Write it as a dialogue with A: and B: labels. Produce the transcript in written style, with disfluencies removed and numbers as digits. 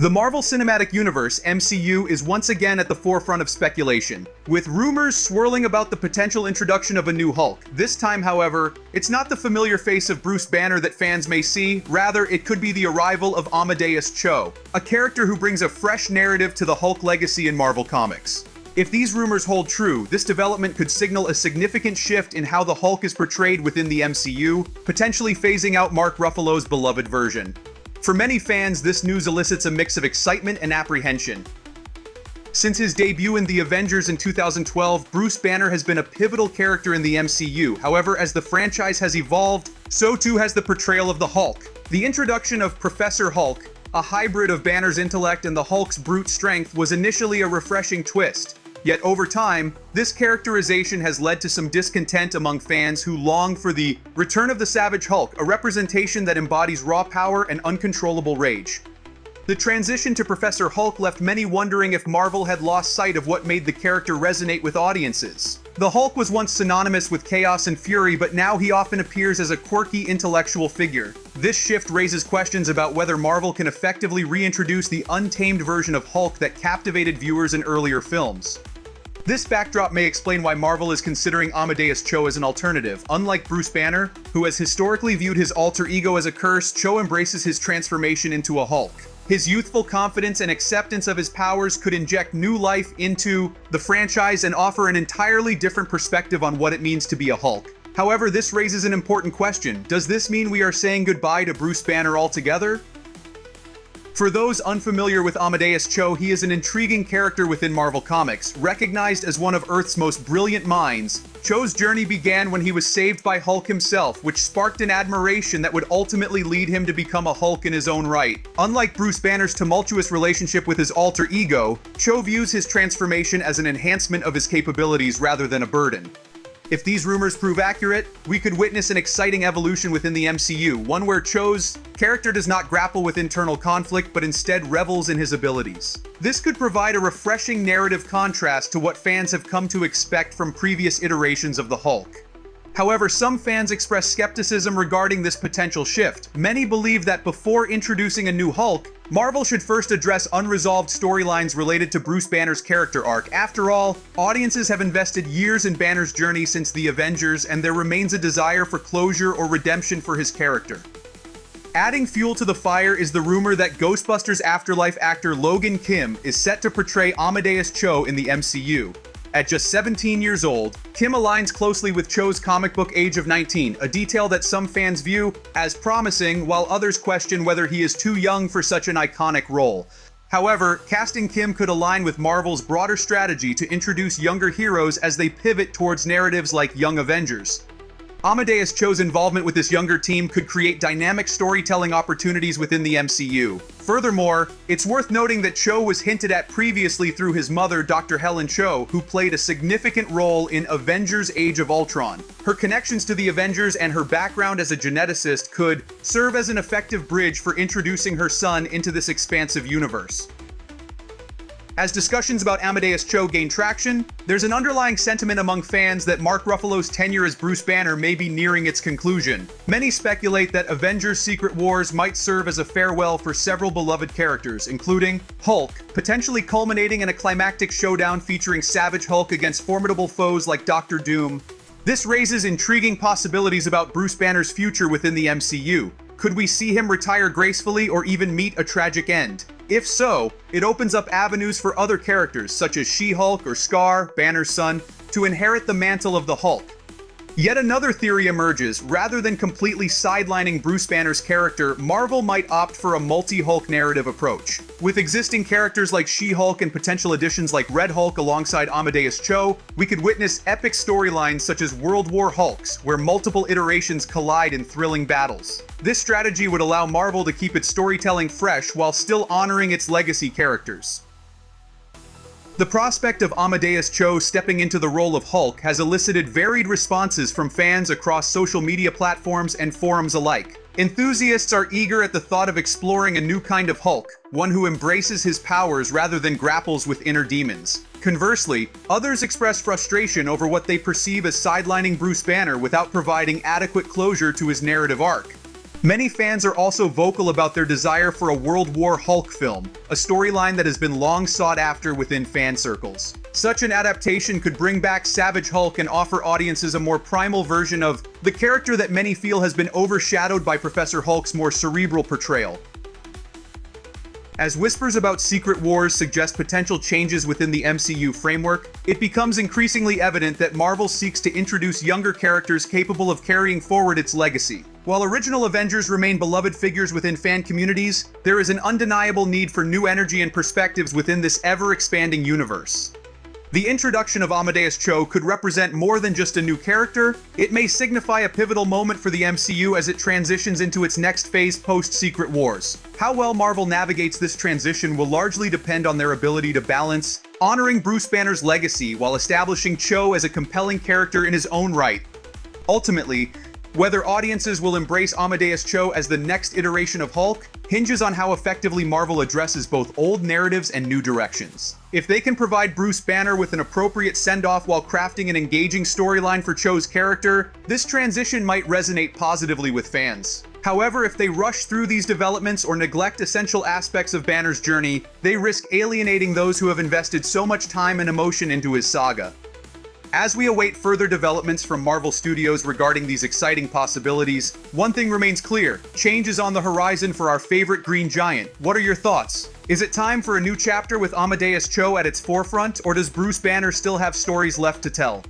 A: The Marvel Cinematic Universe, MCU, is once again at the forefront of speculation, with rumors swirling about the potential introduction of a new Hulk. This time, however, it's not the familiar face of Bruce Banner that fans may see, rather it could be the arrival of Amadeus Cho, a character who brings a fresh narrative to the Hulk legacy in Marvel Comics. If these rumors hold true, this development could signal a significant shift in how the Hulk is portrayed within the MCU, potentially phasing out Mark Ruffalo's beloved version. For many fans, this news elicits a mix of excitement and apprehension. Since his debut in the Avengers in 2012, Bruce Banner has been a pivotal character in the MCU. However, as the franchise has evolved, so too has the portrayal of the Hulk. The introduction of Professor Hulk, a hybrid of Banner's intellect and the Hulk's brute strength, was initially a refreshing twist. Yet over time, this characterization has led to some discontent among fans who long for the return of the Savage Hulk, a representation that embodies raw power and uncontrollable rage. The transition to Professor Hulk left many wondering if Marvel had lost sight of what made the character resonate with audiences. The Hulk was once synonymous with chaos and fury, but now he often appears as a quirky intellectual figure. This shift raises questions about whether Marvel can effectively reintroduce the untamed version of Hulk that captivated viewers in earlier films. This backdrop may explain why Marvel is considering Amadeus Cho as an alternative. Unlike Bruce Banner, who has historically viewed his alter ego as a curse, Cho embraces his transformation into a Hulk. His youthful confidence and acceptance of his powers could inject new life into the franchise and offer an entirely different perspective on what it means to be a Hulk. However, this raises an important question. Does this mean we are saying goodbye to Bruce Banner altogether? For those unfamiliar with Amadeus Cho, he is an intriguing character within Marvel Comics. Recognized as one of Earth's most brilliant minds, Cho's journey began when he was saved by Hulk himself, which sparked an admiration that would ultimately lead him to become a Hulk in his own right. Unlike Bruce Banner's tumultuous relationship with his alter ego, Cho views his transformation as an enhancement of his capabilities rather than a burden. If these rumors prove accurate, we could witness an exciting evolution within the MCU, one where Cho's character does not grapple with internal conflict, but instead revels in his abilities. This could provide a refreshing narrative contrast to what fans have come to expect from previous iterations of the Hulk. However, some fans express skepticism regarding this potential shift. Many believe that before introducing a new Hulk, Marvel should first address unresolved storylines related to Bruce Banner's character arc. After all, audiences have invested years in Banner's journey since the Avengers, and there remains a desire for closure or redemption for his character. Adding fuel to the fire is the rumor that Ghostbusters Afterlife actor Logan Kim is set to portray Amadeus Cho in the MCU. At just 17 years old, Kim aligns closely with Cho's comic book age of 19, a detail that some fans view as promising, while others question whether he is too young for such an iconic role. However, casting Kim could align with Marvel's broader strategy to introduce younger heroes as they pivot towards narratives like Young Avengers. Amadeus Cho's involvement with this younger team could create dynamic storytelling opportunities within the MCU. Furthermore, it's worth noting that Cho was hinted at previously through his mother, Dr. Helen Cho, who played a significant role in Avengers Age of Ultron. Her connections to the Avengers and her background as a geneticist could serve as an effective bridge for introducing her son into this expansive universe. As discussions about Amadeus Cho gain traction, there's an underlying sentiment among fans that Mark Ruffalo's tenure as Bruce Banner may be nearing its conclusion. Many speculate that Avengers Secret Wars might serve as a farewell for several beloved characters, including Hulk, potentially culminating in a climactic showdown featuring Savage Hulk against formidable foes like Doctor Doom. This raises intriguing possibilities about Bruce Banner's future within the MCU. Could we see him retire gracefully or even meet a tragic end? If so, it opens up avenues for other characters such as She-Hulk or Scar, Banner's son, to inherit the mantle of the Hulk. Yet another theory emerges. Rather than completely sidelining Bruce Banner's character, Marvel might opt for a multi-Hulk narrative approach. With existing characters like She-Hulk and potential additions like Red Hulk alongside Amadeus Cho, we could witness epic storylines such as World War Hulks, where multiple iterations collide in thrilling battles. This strategy would allow Marvel to keep its storytelling fresh while still honoring its legacy characters. The prospect of Amadeus Cho stepping into the role of Hulk has elicited varied responses from fans across social media platforms and forums alike. Enthusiasts are eager at the thought of exploring a new kind of Hulk, one who embraces his powers rather than grapples with inner demons. Conversely, others express frustration over what they perceive as sidelining Bruce Banner without providing adequate closure to his narrative arc. Many fans are also vocal about their desire for a World War Hulk film, a storyline that has been long sought after within fan circles. Such an adaptation could bring back Savage Hulk and offer audiences a more primal version of the character that many feel has been overshadowed by Professor Hulk's more cerebral portrayal. As whispers about Secret Wars suggest potential changes within the MCU framework, it becomes increasingly evident that Marvel seeks to introduce younger characters capable of carrying forward its legacy. While original Avengers remain beloved figures within fan communities, there is an undeniable need for new energy and perspectives within this ever-expanding universe. The introduction of Amadeus Cho could represent more than just a new character. It may signify a pivotal moment for the MCU as it transitions into its next phase post-Secret Wars. How well Marvel navigates this transition will largely depend on their ability to balance honoring Bruce Banner's legacy while establishing Cho as a compelling character in his own right. Ultimately, whether audiences will embrace Amadeus Cho as the next iteration of Hulk hinges on how effectively Marvel addresses both old narratives and new directions. If they can provide Bruce Banner with an appropriate send-off while crafting an engaging storyline for Cho's character, this transition might resonate positively with fans. However, if they rush through these developments or neglect essential aspects of Banner's journey, they risk alienating those who have invested so much time and emotion into his saga. As we await further developments from Marvel Studios regarding these exciting possibilities, one thing remains clear: change is on the horizon for our favorite Green Giant. What are your thoughts? Is it time for a new chapter with Amadeus Cho at its forefront, or does Bruce Banner still have stories left to tell?